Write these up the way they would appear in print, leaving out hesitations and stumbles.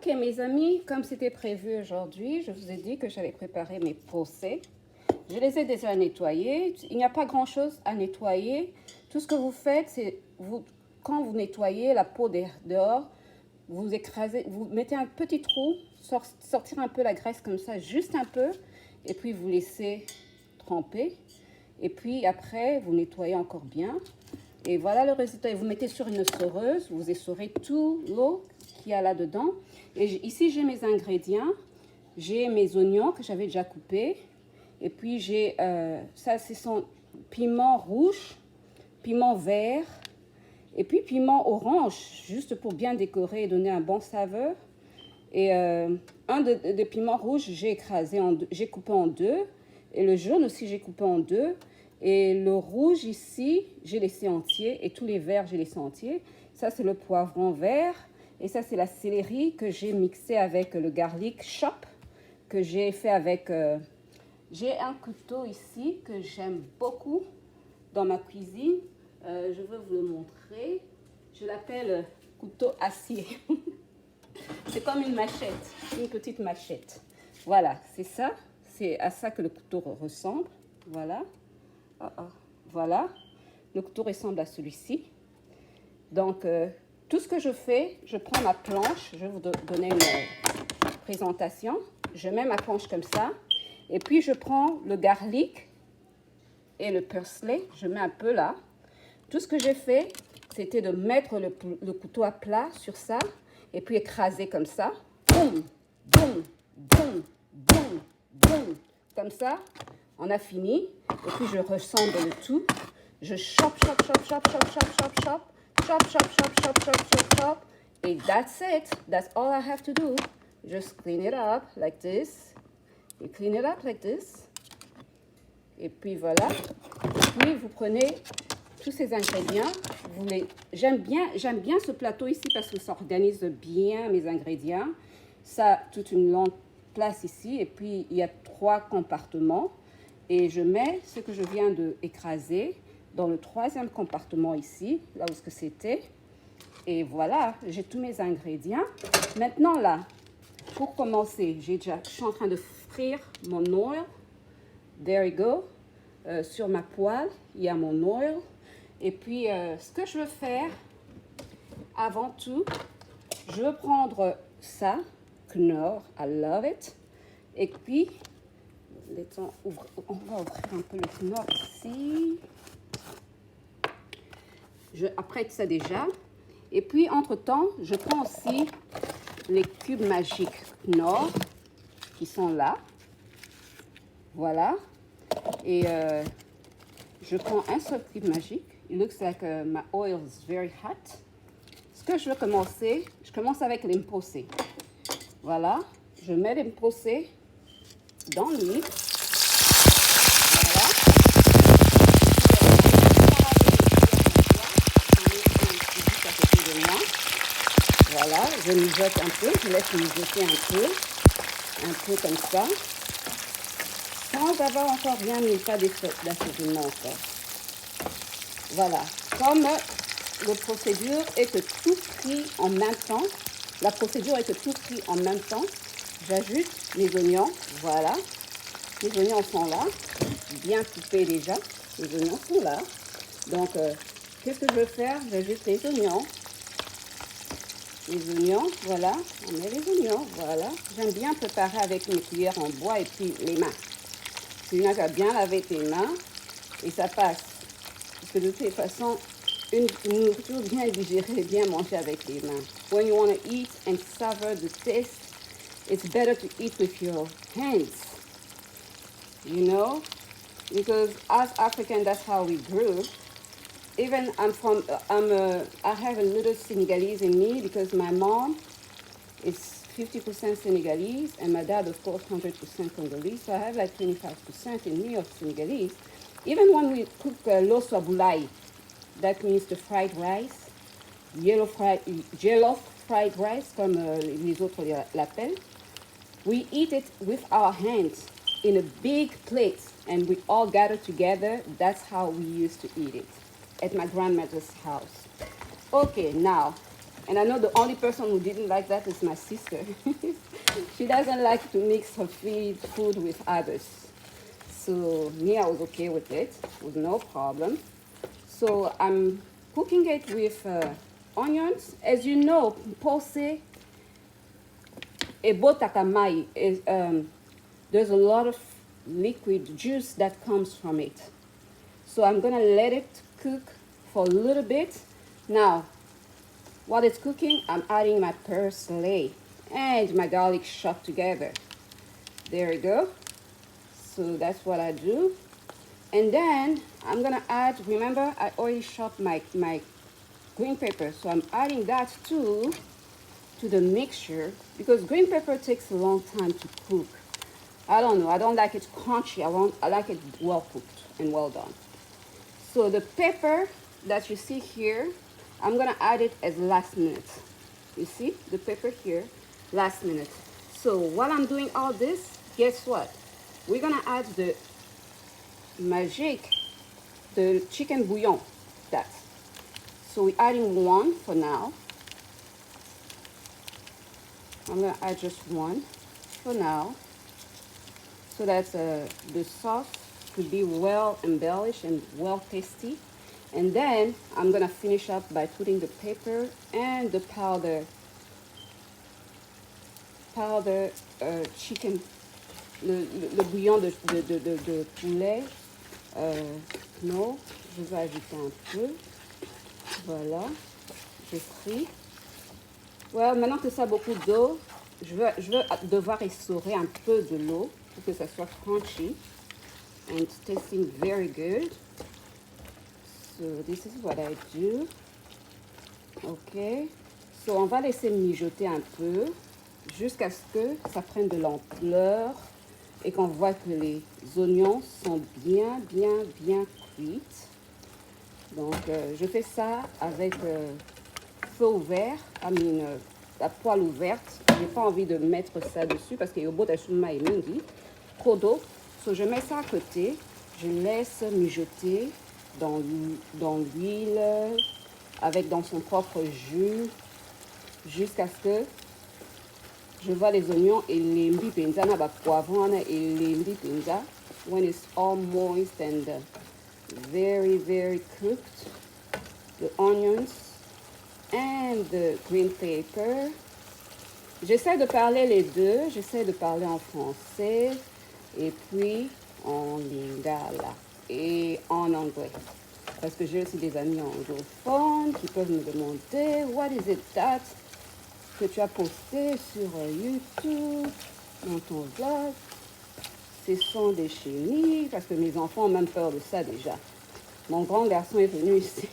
Ok mes amis, comme c'était prévu aujourd'hui, je vous ai dit que j'allais préparer mes procès. Je les ai déjà nettoyés. Il n'y a pas grand-chose à nettoyer. Tout ce que vous faites, c'est quand vous nettoyez la peau dehors, vous écrasez, vous mettez un petit trou, sortir un peu la graisse comme ça, juste un peu, et puis vous laissez tremper. Et puis après, vous nettoyez encore bien. Et voilà le résultat. Et vous mettez sur une essoreuse, vous essorez tout l'eau qu'il y a là-dedans. Et ici, j'ai mes ingrédients. J'ai mes oignons que j'avais déjà coupés. Et puis, j'ai, ça, c'est son piment rouge, piment vert, et puis piment orange, juste pour bien décorer et donner un bon saveur. Et un des piments rouges, j'ai écrasé, j'ai coupé en deux. Et le jaune aussi, j'ai coupé en deux. Et le rouge ici, j'ai laissé entier. Et tous les verts, j'ai laissé entier. Ça, c'est le poivron vert. Et ça, c'est la céleri que j'ai mixé avec le garlic chop que j'ai fait avec... j'ai un couteau ici que j'aime beaucoup dans ma cuisine. Je veux vous le montrer. Je l'appelle couteau acier. C'est comme une machette, une petite machette. Voilà, c'est ça. C'est à ça que le couteau ressemble. Voilà. Voilà. Le couteau ressemble à celui-ci. Donc, tout ce que je fais, je prends ma planche. Je vais vous donner une présentation. Je mets ma planche comme ça. Et puis, je prends le garlic et le parsley. Je mets un peu là. Tout ce que j'ai fait, c'était de mettre le couteau à plat sur ça. Et puis, écraser comme ça. Boum, boum, boum, boum, boum. Comme ça, on a fini. Et puis, je ressemble le tout. Je chop, chop, chop, chop, chop, chop, chop, chop. Chop, chop, chop, chop, chop, chop, chop. And that's it. That's all I have to do. Just clean it up like this. You clean it up like this. Et puis voilà. Et puis vous prenez tous ces ingrédients. J'aime bien ce plateau ici parce que ça organise bien mes ingrédients. Ça a toute une longue place ici. Et puis il y a 3 compartiments. Et je mets ce que je viens d'écraser dans le 3e compartiment ici, là où c'était. Et voilà, j'ai tous mes ingrédients. Maintenant là, pour commencer, je suis en train de frire mon oil. There you go. Sur ma poêle, il y a mon oil. Et puis, ce que je veux faire, avant tout, je veux prendre ça, Knorr, I love it. Et puis, on va ouvrir un peu le Knorr ici. Je apprête ça déjà. Et puis, entre-temps, je prends aussi les cubes magiques Knorr qui sont là. Voilà. Et je prends un seul cube magique. It looks like my oil is very hot. Ce que je veux commencer, je commence avec l'impulsé. Voilà. Je mets l'impulsé dans l'huile. Voilà. Voilà, je mijote un peu, je laisse mijoter un peu comme ça, sans avoir encore bien mis pas d'assaisonnement encore. Voilà, comme la procédure est que tout cuit en même temps, j'ajoute mes oignons, voilà, les oignons sont là, bien coupés déjà, les oignons sont là. Donc, qu'est-ce que je veux faire? J'ajoute les oignons. Les oignons, voilà, on met les oignons, voilà. J'aime bien préparer avec une cuillère en bois et puis les mains. Tu as bien lavé tes mains et ça passe. Parce que de toute façon, une nourriture bien digérée, bien mangée avec les mains. When you want to eat and savor the taste, it's better to eat with your hands. You know? Because as Africans, that's how we grew. Even I have a little Senegalese in me because my mom is 50% Senegalese and my dad, of course, 100% Congolese. So I have like 25% in me of Senegalese. Even when we cook loso boulai, that means the fried rice, jollof fried rice, comme les autres l'appellent, we eat it with our hands in a big plate and we all gather together. That's how we used to eat it at my grandmother's house. Okay, now, And I know the only person who didn't like that is my sister. She doesn't like to mix her food with others. So me, I was okay with it, with no problem. So I'm cooking it with onions. As you know, pulse ebotakamai is there's a lot of liquid juice that comes from it. So I'm gonna let it cook for a little bit. Now, while it's cooking, I'm adding my parsley and my garlic chopped together. There we go. So that's what I do. And then I'm gonna add, remember I already chopped my green pepper. So I'm adding that too to the mixture because green pepper takes a long time to cook. I don't know, I don't like it crunchy. I like it well cooked and well done. So the pepper that you see here, I'm gonna add it as last minute. You see the pepper here, last minute. So while I'm doing all this, guess what? We're gonna add the magic, the chicken bouillon. That. So we're adding one for now. I'm gonna add just one for now, so that the sauce could be well embellished and well tasty. And then I'm gonna finish up by putting the pepper and the powder chicken, le bouillon de poulet. Non, je vais ajouter un peu. Voilà, j'ai pris. Well, maintenant que ça a beaucoup d'eau, je veux devoir essorer un peu de l'eau pour que ça soit crunchy and tasting very good. So this is what I do. Ok. So on va laisser mijoter un peu jusqu'à ce que ça prenne de l'ampleur et qu'on voit que les oignons sont bien cuits. Donc je fais ça avec feu ouvert, la poêle ouverte. J'ai pas envie de mettre ça dessus parce qu'il y a beaucoup de mingi, trop d'eau. So je mets ça à côté, je laisse mijoter dans l'huile avec dans son propre jus jusqu'à ce que je vois les oignons et les mbipenza na ba poivron et les mbipenza when it's all moist and very cooked, the onions and the green pepper. J'essaie de parler les deux, j'essaie de parler en français et puis en lingala et en anglais. Parce que j'ai aussi des amis anglophones qui peuvent me demander what is it that que tu as posté sur YouTube, dans ton vlog. Ce sont des chenilles, parce que mes enfants ont même peur de ça déjà. Mon grand garçon est venu ici.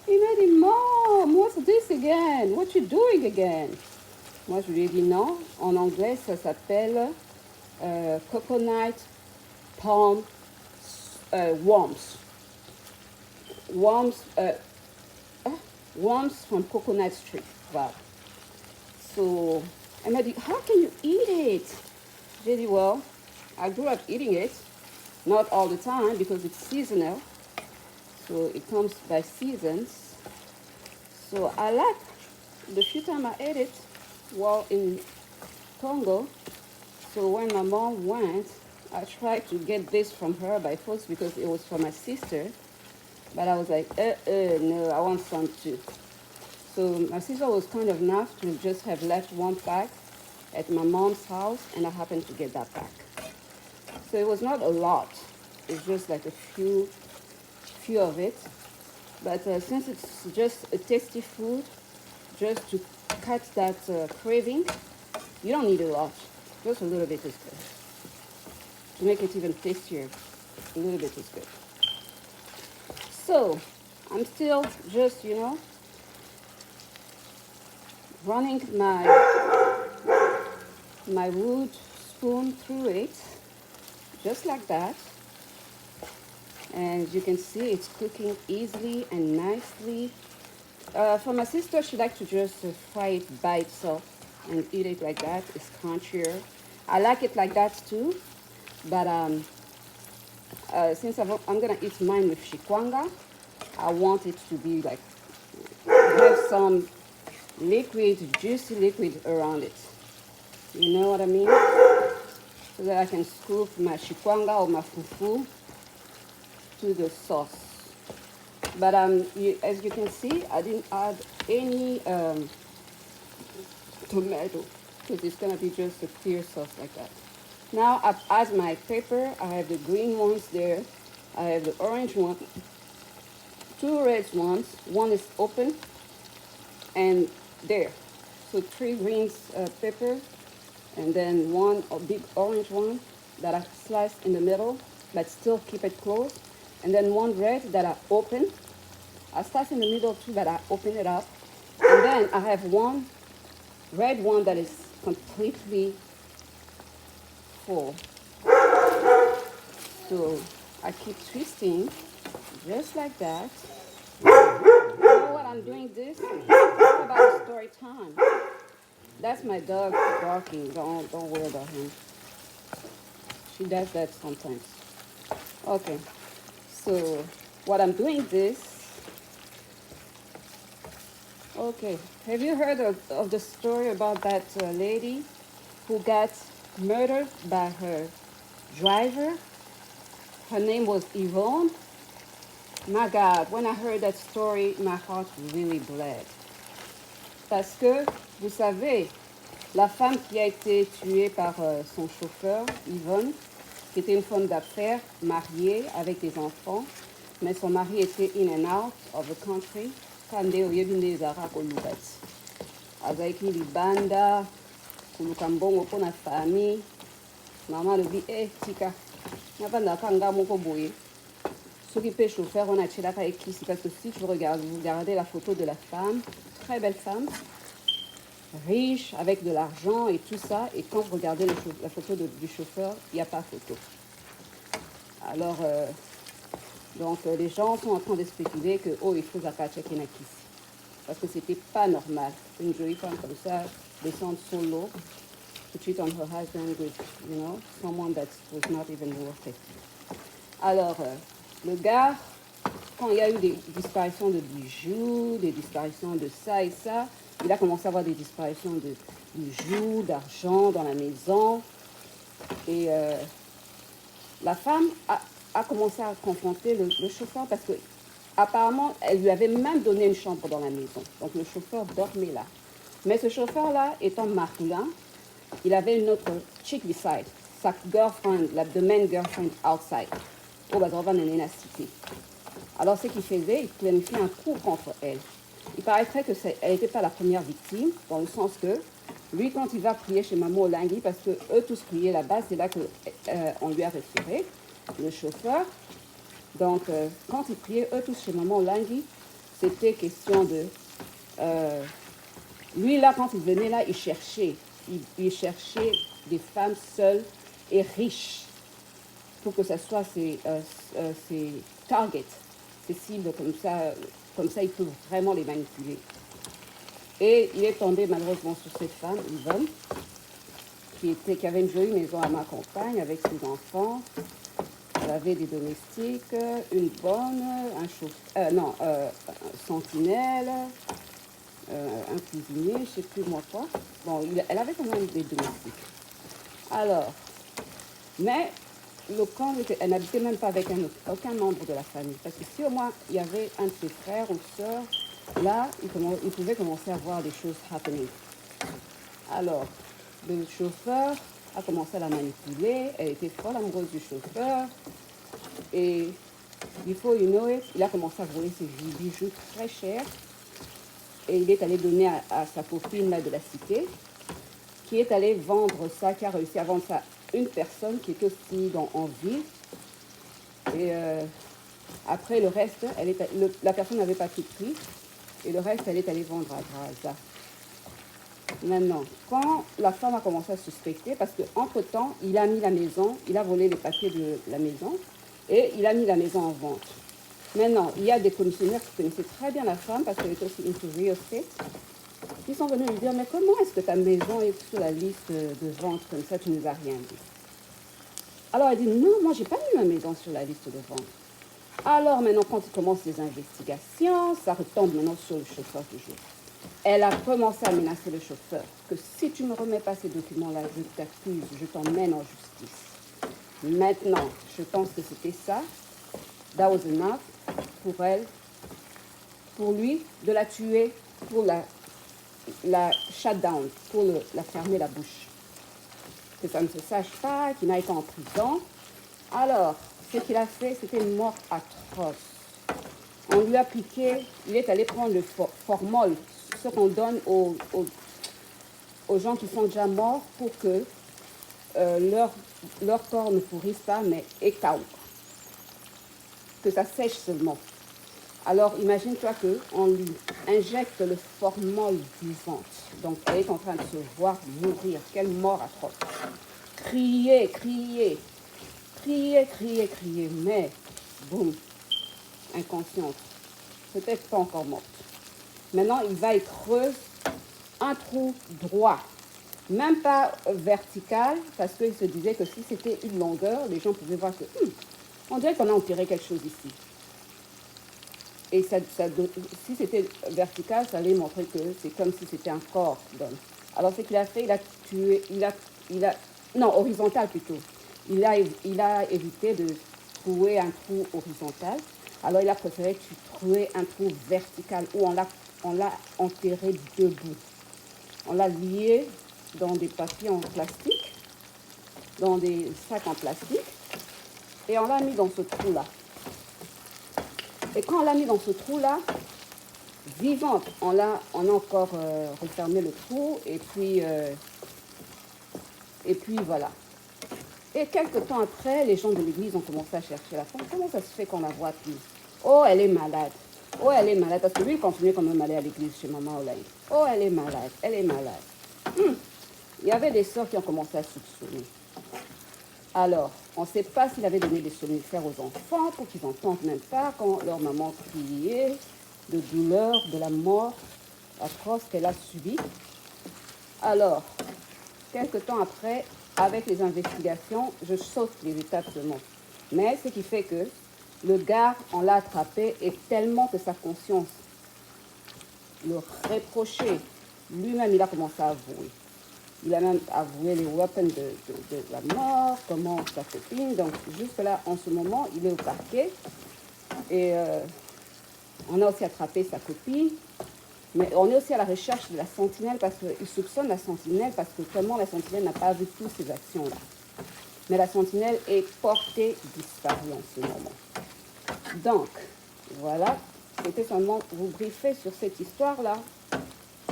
Il m'a dit, Mom, what's this again? What you doing again? Moi, je lui ai dit non. En anglais, ça s'appelle coconut palm worms. Worms from coconut tree. Wow. So, elle m'a dit, how can you eat it? J'ai dit, well, I grew up eating it. Not all the time because it's seasonal. So it comes by seasons. So I like the few times I ate it while in Congo. So when my mom went, I tried to get this from her by force because it was for my sister. But I was like, no, I want some too. So my sister was kind of enough to just have left one pack at my mom's house, and I happened to get that pack. So it was not a lot. It's just like a few of it. But since it's just a tasty food, just to cut that craving, you don't need a lot. Just a little bit is good. To make it even tastier, a little bit is good. So I'm still just, running my wood spoon through it, just like that. And you can see it's cooking easily and nicely. For my sister, she likes to just fry it by itself and eat it like that. It's crunchier. I like it like that too, but since I'm gonna eat mine with shikwanga, I want it to be like have some liquid, juicy liquid around it. You know what I mean? So that I can scoop my chikwanga or my fufu to the sauce. But as you can see, I didn't add any tomato because it's gonna be just a clear sauce like that. Now I've added my pepper. I have the green ones there. I have the orange one, two red ones. One is open, and there. So 3 greens pepper, and then one big orange one that I sliced in the middle, but still keep it closed. And then one red that I open. I slice in the middle too, but I open it up. And then I have one red one that is completely full. So I keep twisting just like that. You know what I'm doing this? It's about a story time. That's my dog barking. Don't worry about him. She does that sometimes. Okay. So what I'm doing this. Okay. Have you heard of the story about that lady who got murdered by her driver? Her name was Yvonne. My God, when I heard that story, my heart really bled. Parce que, vous savez, la femme qui a été tuée par son chauffeur, Yvonne, qui était une femme d'affaires, mariée, avec des enfants, mais son mari était in and out of the country, kande oyebindezaka kolukati. Azalaki libanda, koluka mbongo mpo na famille, mama alobi, tika, navandaka nga moko boye. Soki pe chauffeur, on a tiraka ekisi, parce que si vous regardez la photo de la femme, très belle femme, riche, avec de l'argent et tout ça, et quand vous regardez la photo du chauffeur, il n'y a pas photo. Alors, donc les gens sont en train de spéculer que, oh, il faut Zakache Kenakisi. Parce que c'était pas normal. Une jolie femme comme ça, descendre solo, to cheat on her husband with, you know, someone that was not even worth it. Alors, le gars, quand il y a eu des disparitions de bijoux, des disparitions de ça et ça, il a commencé à avoir des disparitions de bijoux, d'argent dans la maison. Et la femme a commencé à confronter le chauffeur parce que apparemment, elle lui avait même donné une chambre dans la maison. Donc le chauffeur dormait là. Mais ce chauffeur-là, étant masculin, il avait une autre chick beside, sa girlfriend, the main girlfriend outside. Au Badrova Nenena Cité. Alors ce qu'il faisait, il planifiait un coup contre elle. Il paraîtrait qu'elle n'était pas la première victime, dans le sens que lui, quand il va prier chez Maman Olingui, parce que eux tous priaient là-bas, c'est là qu'on lui a référé, le chauffeur. Donc, quand ils priaient, eux tous chez Maman Olingui, c'était question de... lui, là, quand il venait là, il cherchait des femmes seules et riches pour que ce soit ses targets, ses cibles, comme ça, il peut vraiment les manipuler. Et il est tombé malheureusement sur cette femme, Yvonne, qui avait une jolie maison à ma campagne avec ses enfants. Elle avait des domestiques, une bonne, un sentinelle, un cuisinier, je ne sais plus moi quoi. Bon, elle avait quand même des domestiques. Alors, mais le camp, elle n'habitait même pas avec aucun membre de la famille. Parce que si au moins il y avait un de ses frères ou sœurs, là, il pouvait commencer à voir des choses happening. Alors, le chauffeur a commencé à la manipuler. Elle était folle amoureuse du chauffeur. Et before you know it, il a commencé à voler ses bijoux très chers. Et il est allé donner à sa copine là, de la cité, qui est allée vendre ça, qui a réussi à vendre ça à une personne qui était aussi en ville. Et après, le reste, la personne n'avait pas tout pris. Et le reste, elle est allée vendre à Graza. Maintenant, quand la femme a commencé à suspecter, parce qu'entre-temps, il a mis la maison, il a volé les papiers de la maison, et il a mis la maison en vente. Maintenant, il y a des commissionnaires qui connaissaient très bien la femme, parce qu'elle était aussi into real estate. Ils sont venus lui dire, mais comment est-ce que ta maison est sur la liste de vente comme ça, tu ne nous as rien dit. Alors elle dit, non, moi j'ai pas mis ma maison sur la liste de vente. Alors maintenant, quand il commence les investigations, ça retombe maintenant sur le chauffeur toujours. Elle a commencé à menacer le chauffeur que si tu ne me remets pas ces documents-là, je t'accuse, je t'emmène en justice. Maintenant, je pense que c'était ça. That was enough pour elle, pour lui, de la tuer, pour la shutdown, pour la fermer la bouche. Que ça ne se sache pas, qu'il n'aille pas en prison. Alors, ce qu'il a fait, c'était une mort atroce. On lui a piqué, il est allé prendre le formol, ce qu'on donne aux gens qui sont déjà morts pour que leur corps ne pourrisse pas, mais écaou. Que ça sèche seulement. Alors, imagine-toi qu'on lui injecte le formol vivante. Donc, elle est en train de se voir mourir. Quelle mort atroce. Crier, crier, crier, crier, crier. Mais, boum, inconsciente. Peut-être pas encore morte. Maintenant, il va y creuser un trou droit. Même pas vertical, parce qu'il se disait que si c'était une longueur, les gens pouvaient voir que, on dirait qu'on a enterré quelque chose ici. Et si c'était vertical, ça allait montrer que c'est comme si c'était un corps d'homme. Alors, ce qu'il a fait, il a tué, non, horizontal plutôt. Il a évité de trouer un trou horizontal. Alors, il a préféré trouver un trou vertical où on l'a enterré debout. On l'a lié dans des papiers en plastique, dans des sacs en plastique, et on l'a mis dans ce trou-là. Et quand on l'a mis dans ce trou-là, vivante, on a encore refermé le trou, et puis voilà. Et quelques temps après, les gens de l'église ont commencé à chercher la femme. Comment ça se fait qu'on la voit plus? Oh, elle est malade. Oh, elle est malade. Parce que lui, il continuait quand même à aller à l'église chez Maman Olaï. Oh, elle est malade. Elle est malade. Il y avait des sœurs qui ont commencé à soupçonner. Alors, on ne sait pas s'il avait donné des somnifères aux enfants pour qu'ils n'entendent même pas quand leur maman criait de douleur, de la mort atroce qu'elle a subie. Alors, quelques temps après, avec les investigations, je saute les étapes seulement. Mais ce qui fait que le gars, on l'a attrapé et tellement que sa conscience le reprochait, lui-même, il a commencé à avouer. Il a même avoué les weapons de la mort, comment sa copine. Donc, jusque-là, en ce moment, il est au parquet. Et on a aussi attrapé sa copine. Mais on est aussi à la recherche de la sentinelle parce qu'il soupçonne la sentinelle parce que comment la sentinelle n'a pas vu toutes ces actions-là. Mais la sentinelle est portée disparue en ce moment. Donc, voilà. C'était seulement vous briefer sur cette histoire-là.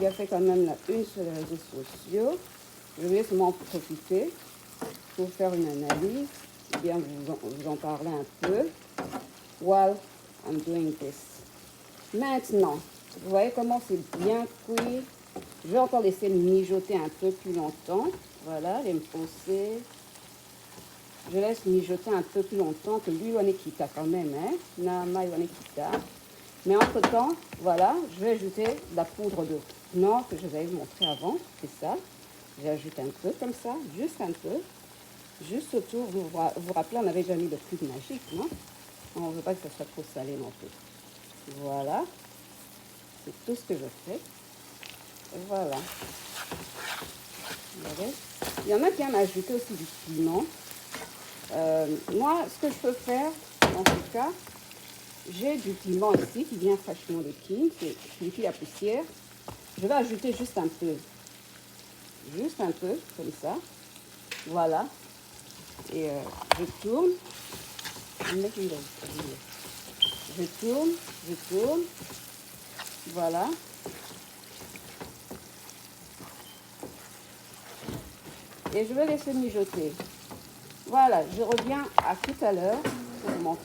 Il a fait quand même la une sur les réseaux sociaux. Je vais seulement en profiter pour faire une analyse, bien vous en parler un peu while I'm doing this. Maintenant, vous voyez comment c'est bien cuit. Je vais encore laisser mijoter un peu plus longtemps. Voilà, les pousser. Je laisse mijoter un peu plus longtemps que l'huile on quitte quand même, hein. Nama on quitte. Mais entre-temps, voilà, je vais ajouter la poudre de noix que je vous avais montré avant, c'est ça. J'ajoute un peu comme ça, juste un peu. Juste autour, vous vous rappelez, on avait déjà mis le cube magique, non? On ne veut pas que ça soit trop salé non plus. Voilà. C'est tout ce que je fais. Et voilà. Vous voyez? Il y en a qui aiment ajouter aussi du piment. Moi, ce que je peux faire, en tout cas, j'ai du piment ici qui vient fraîchement de King, c'est purifie la poussière. Je vais ajouter juste un peu. Juste un peu, comme ça. Voilà. Et je tourne. Je tourne, je tourne. Voilà. Et je vais laisser mijoter. Voilà, je reviens à tout à l'heure pour vous montrer.